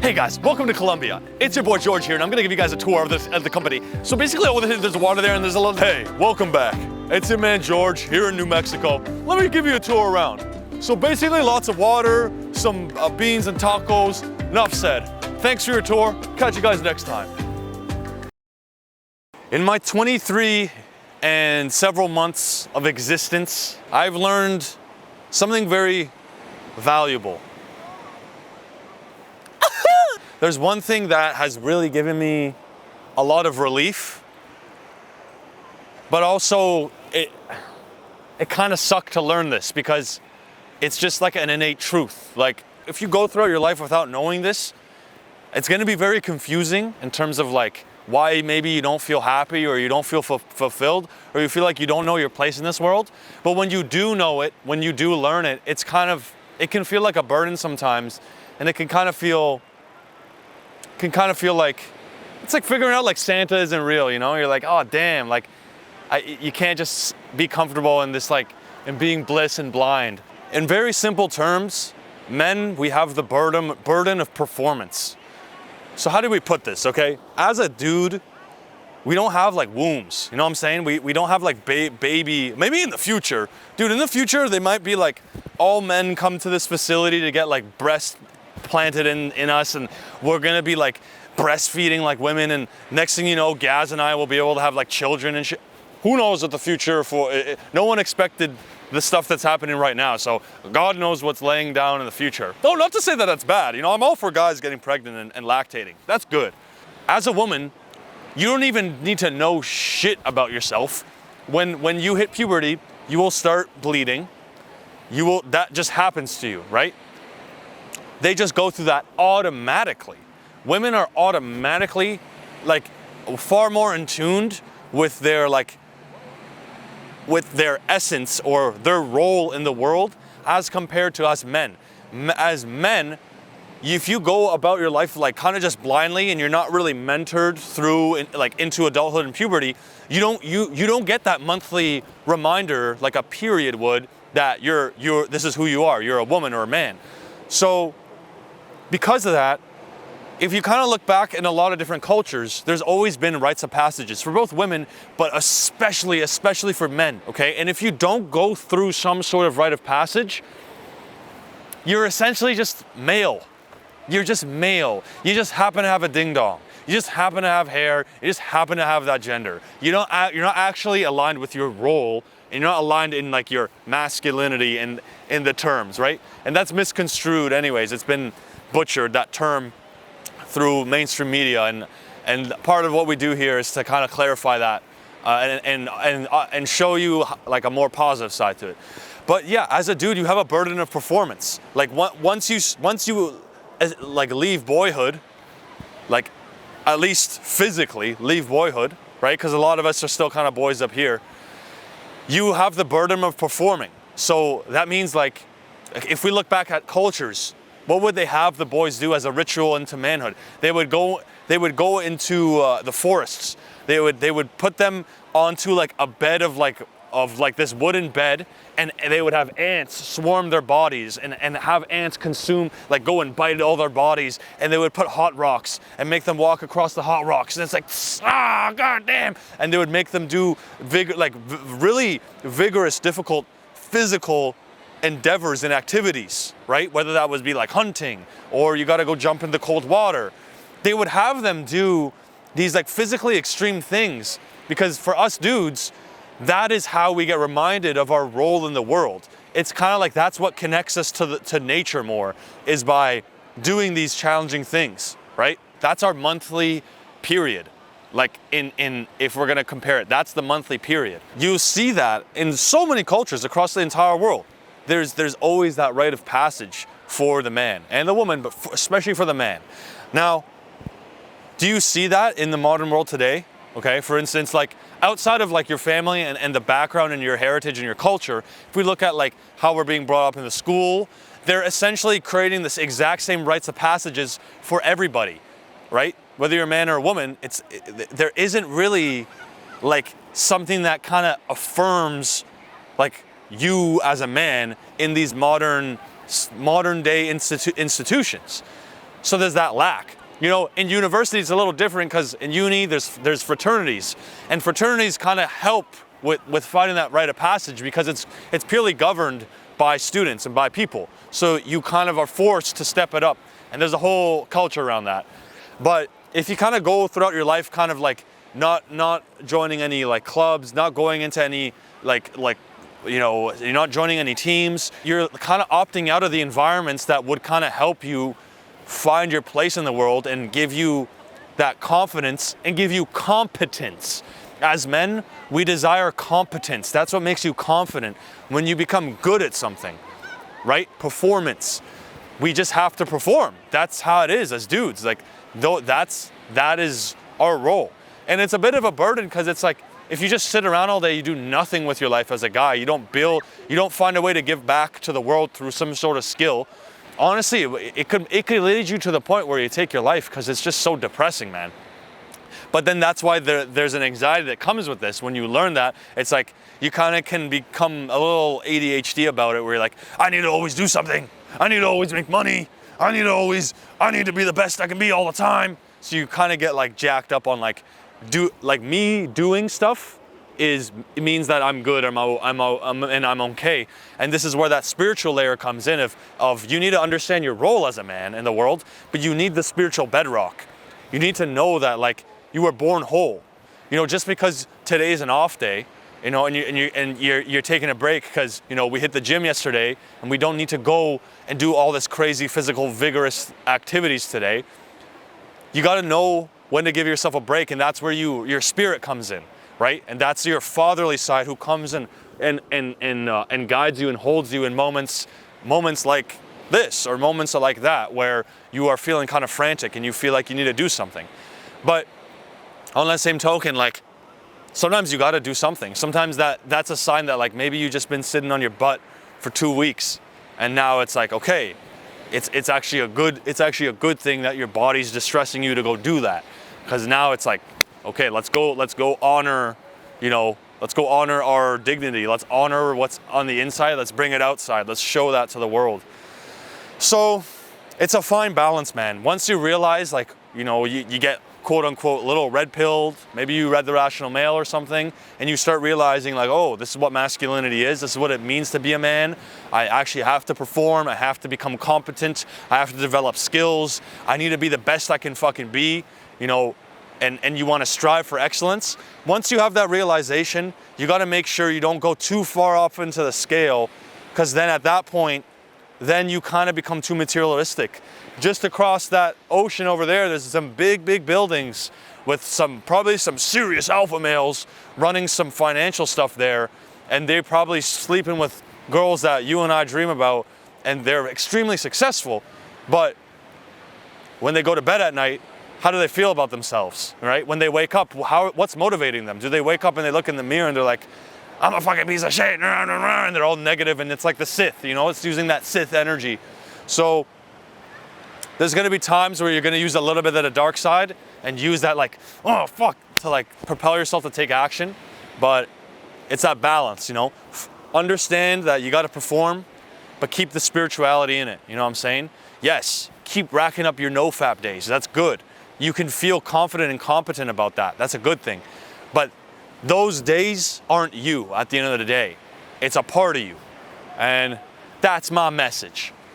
Hey guys, welcome to Colombia. It's your boy George here, and I'm gonna give you guys a tour of the company. So basically over there, there's water there and there's a little... Hey, welcome back. It's your man George here in New Mexico. Let me give you a tour around. So basically lots of water, some beans and tacos. Enough said. Thanks for your tour. Catch you guys next time. In my 23 and several months of existence, I've learned something very valuable. There's one thing that has really given me a lot of relief, but also it kind of sucked to learn this because it's just like an innate truth. Like if you go throughout your life without knowing this, it's going to be very confusing in terms of like why maybe you don't feel happy or you don't feel fulfilled or you feel like you don't know your place in this world. But when you do know it, when you do learn it, it can feel like a burden sometimes, and it can kind of feel like it's like figuring out like Santa isn't real, you know? You're like, oh damn, like you can't just be comfortable in this like in being bliss and blind. In very simple terms, men, we have the burden of performance. So how do we put this, okay? As a dude, we don't have like wombs, you know what I'm saying? We don't have like baby, maybe in the future. Dude, in the future, they might be like all men come to this facility to get like breast planted in us, and we're gonna be like breastfeeding like women, and next thing you know, Gaz and I will be able to have like children and shit. Who knows what the future no one expected the stuff that's happening right now, so God knows what's laying down in the future. No, not to say that that's bad, you know, I'm all for guys getting pregnant and lactating. That's good. As a woman, you don't even need to know shit about yourself. When you hit puberty, you will start bleeding. That just happens to you, right? They just go through that automatically. Women are automatically like far more in tuned with their essence or their role in the world as compared to us men. As men, if you go about your life like kind of just blindly and you're not really mentored through into adulthood and puberty, you don't get that monthly reminder like a period would that this is who you are. You're a woman or a man. So because of that, if you kind of look back in a lot of different cultures, there's always been rites of passages for both women, but especially for men, okay? And if you don't go through some sort of rite of passage, you're essentially just male. You're just male. You just happen to have a ding dong. You just happen to have hair. You just happen to have that gender. You're not actually aligned with your role, and you're not aligned in like your masculinity in the terms, right? And that's misconstrued anyways. It's been butchered, that term, through mainstream media, and part of what we do here is to kind of clarify that and show you like a more positive side to it. But yeah, as a dude, you have a burden of performance. Like once you like leave boyhood, like at least physically leave boyhood, right? Because a lot of us are still kind of boys up here. You have the burden of performing. So that means like if we look back at cultures, what would they have the boys do as a ritual into manhood? They would go into the forests. They would put them onto like a bed of this wooden bed, and they would have ants swarm their bodies and have ants consume, like go and bite all their bodies, and they would put hot rocks and make them walk across the hot rocks, and it's like, goddamn, and they would make them do really vigorous, difficult physical endeavors and activities, right? Whether that would be like hunting or you got to go jump in the cold water. They would have them do these like physically extreme things because for us dudes, that is how we get reminded of our role in the world. It's kind of like that's what connects us to nature more, is by doing these challenging things, right? That's our monthly period. Like if we're gonna compare it, that's the monthly period. You see that in so many cultures across the entire world. There's always that rite of passage for the man and the woman, but especially for the man. Now, do you see that in the modern world today? Okay, for instance, like outside of like your family and the background and your heritage and your culture, if we look at like how we're being brought up in the school, they're essentially creating this exact same rites of passages for everybody, right? Whether you're a man or a woman, there isn't really like something that kind of affirms like you as a man in these modern day institutions. So there's that lack. You know, in university it's a little different because in uni there's fraternities, and fraternities kind of help with finding that rite of passage because it's purely governed by students and by people. So you kind of are forced to step it up, and there's a whole culture around that. But if you kind of go throughout your life kind of like not joining any like clubs, not going into any like you know, you're not joining any teams, you're kind of opting out of the environments that would kind of help you find your place in the world and give you that confidence and give you competence. As men, we desire competence. That's what makes you confident. When you become good at something, right? Performance. We just have to perform. That's how it is as dudes. Like, that is our role. And it's a bit of a burden because it's like, if you just sit around all day, you do nothing with your life as a guy. You don't build, you don't find a way to give back to the world through some sort of skill. Honestly, it could lead you to the point where you take your life because it's just so depressing, man. But then that's why there's an anxiety that comes with this. When you learn that, it's like you kind of can become a little ADHD about it, where you're like, I need to always do something. I need to always make money. I need to be the best I can be all the time. So you kind of get like jacked up on like me doing stuff it means that I'm good, and I'm okay. And this is where that spiritual layer comes in of you need to understand your role as a man in the world, but you need the spiritual bedrock. You need to know that like you were born whole. You know, just because today's an off day, you know, and you're taking a break because, you know, we hit the gym yesterday and we don't need to go and do all this crazy physical vigorous activities today. You got to know when to give yourself a break, and that's where your spirit comes in, right? And that's your fatherly side who comes in and guides you and holds you in moments like this or moments like that where you are feeling kind of frantic and you feel like you need to do something. But on that same token, like sometimes you got to do something. Sometimes that's a sign that like maybe you've just been sitting on your butt for 2 weeks, and now it's like, okay, it's actually a good thing that your body's distressing you to go do that, because now it's like, okay, let's go honor, you know, let's go honor our dignity. Let's honor what's on the inside. Let's bring it outside. Let's show that to the world. So it's a fine balance, man. Once you realize, like, you know, you get quote unquote little red pilled, maybe you read The Rational Male or something, and you start realizing like, oh, this is what masculinity is. This is what it means to be a man. I actually have to perform. I have to become competent. I have to develop skills. I need to be the best I can fucking be, you know, and you want to strive for excellence. Once you have that realization, you got to make sure you don't go too far off into the scale, because then at that point, then you kind of become too materialistic. Just across that ocean over there, there's some big buildings with probably some serious alpha males running some financial stuff there, and they're probably sleeping with girls that you and I dream about, and they're extremely successful. But when they go to bed at night, how do they feel about themselves, right? When they wake up, what's motivating them? Do they wake up and they look in the mirror and they're like, I'm a fucking piece of shit, and they're all negative, and it's like the Sith, you know, it's using that Sith energy. So there's gonna be times where you're gonna use a little bit of the dark side and use that like, oh fuck, to like propel yourself to take action. But it's that balance, you know? Understand that you gotta perform, but keep the spirituality in it, you know what I'm saying? Yes, keep racking up your no-fap days, that's good. You can feel confident and competent about that, that's a good thing. But those days aren't you at the end of the day. It's a part of you. And that's my message.